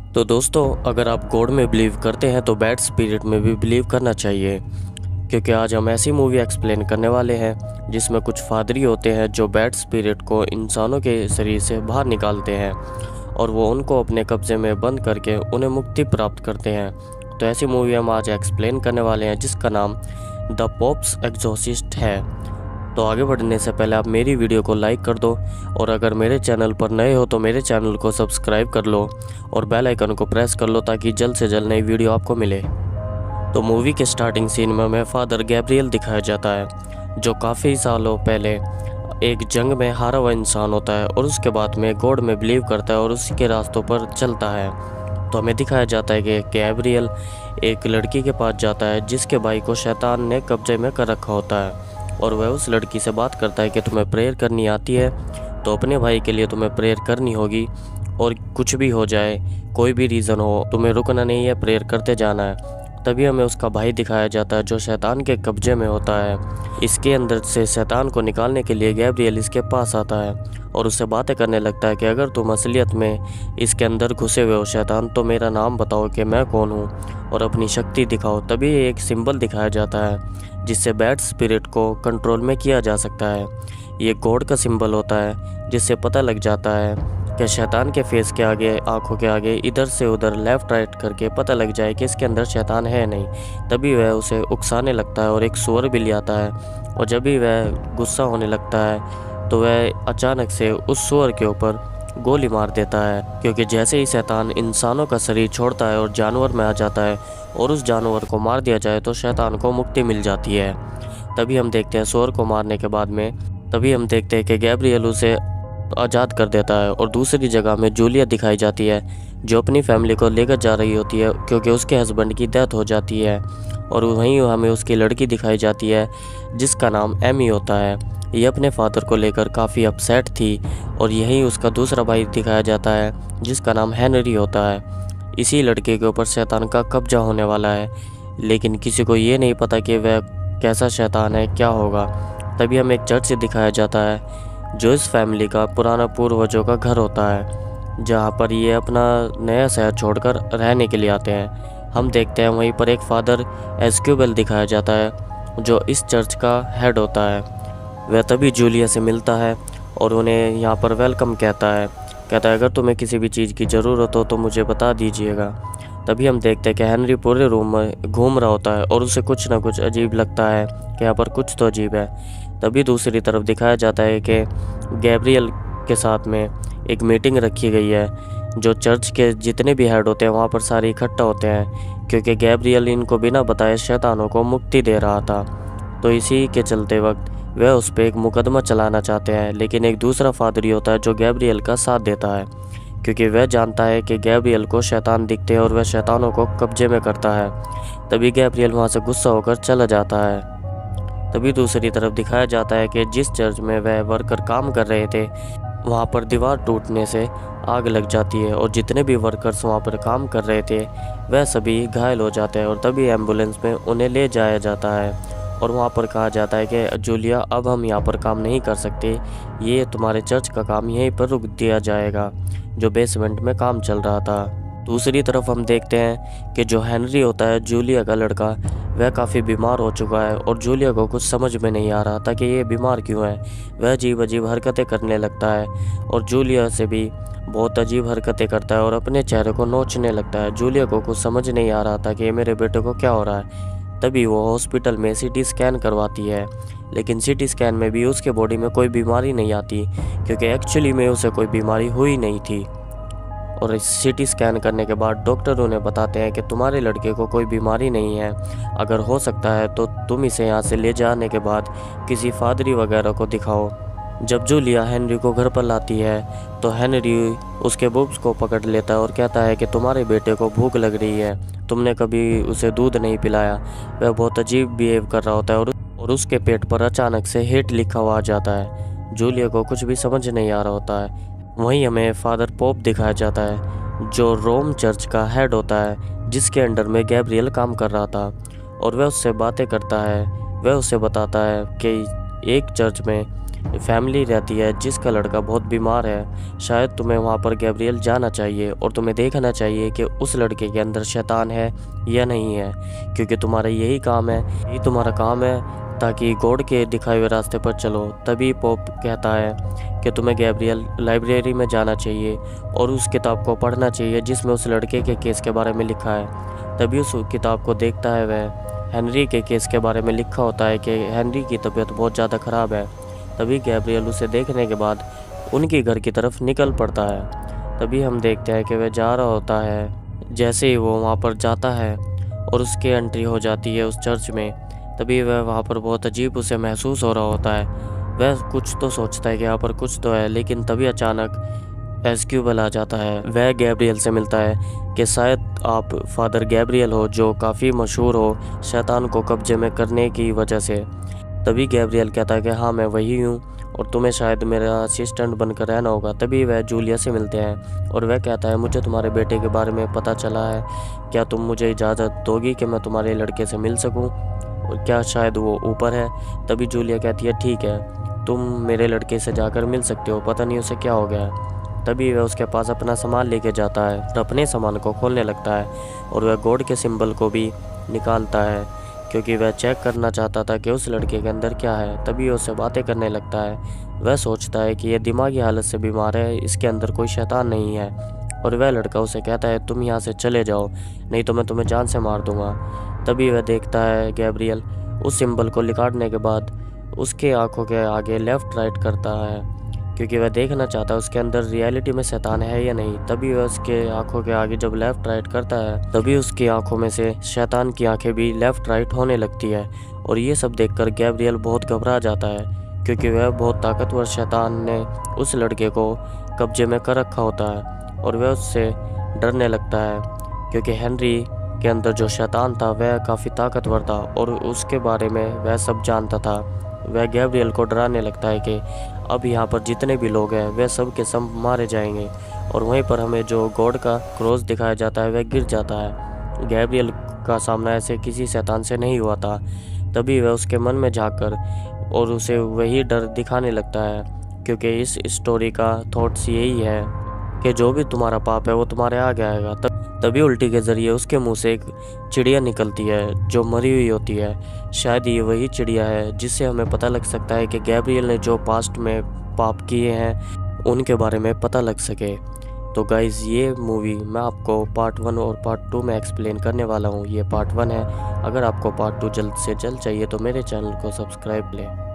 तो दोस्तों, अगर आप गॉड में बिलीव करते हैं तो बैड स्पिरिट में भी बिलीव करना चाहिए, क्योंकि आज हम ऐसी मूवी एक्सप्लेन करने वाले हैं जिसमें कुछ फादरी होते हैं जो बैड स्पिरिट को इंसानों के शरीर से बाहर निकालते हैं और वो उनको अपने कब्जे में बंद करके उन्हें मुक्ति प्राप्त करते हैं। तो ऐसी मूवी हम आज एक्सप्लेन करने वाले हैं जिसका नाम द पोप्स एग्जॉर्सिस्ट है। तो आगे बढ़ने से पहले आप मेरी वीडियो को लाइक कर दो और अगर मेरे चैनल पर नए हो तो मेरे चैनल को सब्सक्राइब कर लो और बेल आइकन को प्रेस कर लो ताकि जल्द से जल्द नई वीडियो आपको मिले। तो मूवी के स्टार्टिंग सीन में हमें फादर गैब्रियल दिखाया जाता है जो काफ़ी सालों पहले एक जंग में हारा हुआ इंसान होता है और उसके बाद में गॉड में बिलीव करता है और उसी के रास्तों पर चलता है। तो हमें दिखाया जाता है कि गैब्रियल एक लड़की के पास जाता है जिसके भाई को शैतान ने कब्जे में कर रखा होता है और वह उस लड़की से बात करता है कि तुम्हें प्रेयर करनी आती है तो अपने भाई के लिए तुम्हें प्रेयर करनी होगी और कुछ भी हो जाए, कोई भी रीज़न हो, तुम्हें रुकना नहीं है, प्रेयर करते जाना है। तभी हमें उसका भाई दिखाया जाता है जो शैतान के कब्जे में होता है। इसके अंदर से शैतान को निकालने के लिए गैब्रियल इसके पास आता है और उससे बातें करने लगता है कि अगर तुम असलियत में इसके अंदर घुसे हुए हो शैतान, तो मेरा नाम बताओ कि मैं कौन हूँ और अपनी शक्ति दिखाओ। तभी एक सिंबल दिखाया जाता है जिससे बैड स्पिरिट को कंट्रोल में किया जा सकता है। ये गॉड का सिंबल होता है जिससे पता लग जाता है कि शैतान के फेस के आगे, आंखों के आगे इधर से उधर लेफ़्ट राइट करके पता लग जाए कि इसके अंदर शैतान है नहीं। तभी वह उसे उकसाने लगता है और एक सुअर भी ले आता है और जब भी वह गुस्सा होने लगता है तो वह अचानक से उस सुअर के ऊपर गोली मार देता है, क्योंकि जैसे ही शैतान इंसानों का शरीर छोड़ता है और जानवर में आ जाता है और उस जानवर को मार दिया जाए तो शैतान को मुक्ति मिल जाती है। तभी हम देखते हैं सुअर को मारने के बाद में कि गैब्रियल उसे आज़ाद कर देता है और दूसरी जगह में जूलिया दिखाई जाती है जो अपनी फैमिली को लेकर जा रही होती है क्योंकि उसके हस्बैंड की डेथ हो जाती है। और वहीं हमें उसकी लड़की दिखाई जाती है जिसका नाम एमी होता है। ये अपने फादर को लेकर काफ़ी अपसेट थी और यहीं उसका दूसरा भाई दिखाया जाता है जिसका नाम हेनरी होता है। इसी लड़के के ऊपर शैतान का कब्जा होने वाला है, लेकिन किसी को ये नहीं पता कि वह कैसा शैतान है, क्या होगा। तभी हमें एक चर्च दिखाया जाता है जो इस फैमिली का पुराना पूर्वजों का घर होता है, जहाँ पर ये अपना नया शहर छोड़कर रहने के लिए आते हैं। हम देखते हैं वहीं पर एक फादर एस्क्यूबेल दिखाया जाता है जो इस चर्च का हेड होता है। वह तभी जूलिया से मिलता है और उन्हें यहाँ पर वेलकम कहता है अगर तुम्हें किसी भी चीज़ की ज़रूरत हो तो मुझे बता दीजिएगा। तभी हम देखते हैं कि हेनरी पूरे रूम में घूम रहा होता है और उसे कुछ ना कुछ अजीब लगता है कि यहाँ पर कुछ तो अजीब है। तभी दूसरी तरफ दिखाया जाता है कि गैब्रियल के साथ में एक मीटिंग रखी गई है जो चर्च के जितने भी हेड होते हैं वहाँ पर सारे इकट्ठा होते हैं, क्योंकि गैब्रियल इनको बिना बताए शैतानों को मुक्ति दे रहा था। तो इसी के चलते वक्त वह उस पर एक मुकदमा चलाना चाहते हैं, लेकिन एक दूसरा फादरी होता है जो गैब्रियल का साथ देता है, क्योंकि वह जानता है कि गैब्रियल को शैतान दिखते हैं और वह शैतानों को कब्जे में करता है। तभी गैब्रियल वहाँ से गुस्सा होकर चला जाता है। तभी दूसरी तरफ दिखाया जाता है कि जिस चर्च में वह वर्कर काम कर रहे थे वहाँ पर दीवार टूटने से आग लग जाती है और जितने भी वर्कर्स वहाँ पर काम कर रहे थे वह सभी घायल हो जाते हैं और तभी एम्बुलेंस में उन्हें ले जाया जाता है और वहाँ पर कहा जाता है कि जूलिया, अब हम यहाँ पर काम नहीं कर सकते, ये तुम्हारे चर्च का काम यहीं पर रुक दिया जाएगा, जो बेसमेंट में काम चल रहा था। दूसरी तरफ हम देखते हैं कि जो हेनरी होता है, जूलिया का लड़का, वह काफ़ी बीमार हो चुका है और जूलिया को कुछ समझ में नहीं आ रहा था कि ये बीमार क्यों है। वह अजीब अजीब हरकतें करने लगता है और जूलिया से भी बहुत अजीब हरकतें करता है और अपने चेहरे को नोचने लगता है। जूलिया को कुछ समझ नहीं आ रहा था कि मेरे बेटे को क्या हो रहा है। तभी वो हॉस्पिटल में सीटी स्कैन करवाती है, लेकिन सीटी स्कैन में भी उसके बॉडी में कोई बीमारी नहीं आती, क्योंकि एक्चुअली में उसे कोई बीमारी हुई नहीं थी। और सीटी स्कैन करने के बाद डॉक्टर उन्हें बताते हैं कि तुम्हारे लड़के को कोई बीमारी नहीं है, अगर हो सकता है तो तुम इसे यहाँ से ले जाने के बाद किसी फादरी वगैरह को दिखाओ। जब जूलिया हेनरी को घर पर लाती है तो हेनरी उसके बुब्स को पकड़ लेता है और कहता है कि तुम्हारे बेटे को भूख लग रही है, तुमने कभी उसे दूध नहीं पिलाया। वह बहुत अजीब बिहेव कर रहा होता है और उसके पेट पर अचानक से हेट लिखा हुआ आ जाता है। जूलिया को कुछ भी समझ नहीं आ रहा होता है। वहीं हमें फादर पोप दिखाया जाता है जो रोम चर्च का हेड होता है, जिसके अंडर में गैब्रियल काम कर रहा था और वह उससे बातें करता है। वह उसे बताता है कि एक चर्च में फैमिली रहती है जिसका लड़का बहुत बीमार है। शायद तुम्हें वहाँ पर गैब्रियल जाना चाहिए और तुम्हें देखना चाहिए कि उस लड़के के अंदर शैतान है या नहीं है, क्योंकि तुम्हारा यही काम है, यही तुम्हारा काम है ताकि गॉड के दिखाए हुए रास्ते पर चलो। तभी पोप कहता है कि तुम्हें गैब्रियल लाइब्रेरी में जाना चाहिए और उस किताब को पढ़ना चाहिए जिसमें उस लड़के के केस के बारे में लिखा है। तभी उस किताब को देखता है वह हेनरी के केस के बारे में लिखा होता है कि हेनरी की तबीयत बहुत ज़्यादा ख़राब है। तभी गैब्रियल उसे देखने के बाद उनके घर की तरफ निकल पड़ता है। तभी हम देखते हैं कि वह जा रहा होता है। जैसे ही वो वहाँ पर जाता है और उसकी एंट्री हो जाती है उस चर्च में, तभी वह वहाँ पर बहुत अजीब उसे महसूस हो रहा होता है। वह कुछ तो सोचता है कि यहाँ पर कुछ तो है, लेकिन तभी अचानक एस्क्यूबल आ जाता है। वह गैब्रियल से मिलता है कि शायद आप फादर गैब्रियल हो जो काफ़ी मशहूर हो शैतान को कब्जे में करने की वजह से। तभी गैब्रियल कहता है कि हाँ मैं वही हूँ और तुम्हें शायद मेरा असिस्टेंट बनकर रहना होगा। तभी वह जूलिया से मिलते हैं और वह कहता है मुझे तुम्हारे बेटे के बारे में पता चला है, क्या तुम मुझे इजाज़त दोगी कि मैं तुम्हारे लड़के से मिल सकूँ, और क्या शायद वो ऊपर है। तभी जूलिया कहती है ठीक है, तुम मेरे लड़के से जाकर मिल सकते हो, पता नहीं उसे क्या हो गया है। तभी वह उसके पास अपना सामान लेके जाता है और अपने सामान को खोलने लगता है और वह गॉड के सिंबल को भी निकालता है, क्योंकि वह चेक करना चाहता था कि उस लड़के के अंदर क्या है। तभी उससे बातें करने लगता है। वह सोचता है कि यह दिमागी हालत से बीमार है, इसके अंदर कोई शैतान नहीं है। और वह लड़का उसे कहता है तुम यहाँ से चले जाओ, नहीं तो मैं तुम्हें जान से मार दूंगा। तभी वह देखता है गैब्रियल उस सिंबल को निकालने के बाद उसके आंखों के आगे लेफ़्ट राइट करता है, क्योंकि वह देखना चाहता है उसके अंदर रियलिटी में शैतान है या नहीं। तभी वह उसके आंखों के आगे जब लेफ़्ट राइट करता है, तभी उसकी आंखों में से शैतान की आंखें भी लेफ़्ट राइट होने लगती है। और ये सब देखकर गैब्रियल बहुत घबरा जाता है, क्योंकि वह बहुत ताकतवर शैतान ने उस लड़के को कब्जे में कर रखा होता है और वह उससे डरने लगता है, क्योंकि हेनरी के अंदर जो शैतान था वह काफ़ी ताकतवर था और उसके बारे में वह सब जानता था। वह गैब्रियल को डराने लगता है कि अब यहाँ पर जितने भी लोग हैं वह सब के सब मारे जाएंगे। और वहीं पर हमें जो गॉड का क्रॉस दिखाया जाता है वह गिर जाता है। गैब्रियल का सामना ऐसे किसी शैतान से नहीं हुआ था। तभी वह उसके मन में झांककर और उसे वही डर दिखाने लगता है, क्योंकि इस स्टोरी का थॉट्स यही है कि जो भी तुम्हारा पाप है वो तुम्हारे आगे आएगा। तभी उल्टी के ज़रिए उसके मुंह से एक चिड़िया निकलती है जो मरी हुई होती है। शायद ये वही चिड़िया है जिससे हमें पता लग सकता है कि गैब्रियल ने जो पास्ट में पाप किए हैं उनके बारे में पता लग सके। तो गाइज़ ये मूवी मैं आपको पार्ट 1 और पार्ट 2 में एक्सप्लेन करने वाला हूँ। ये पार्ट 1 है। अगर आपको पार्ट 2 जल्द से जल्द चाहिए तो मेरे चैनल को सब्सक्राइब लें।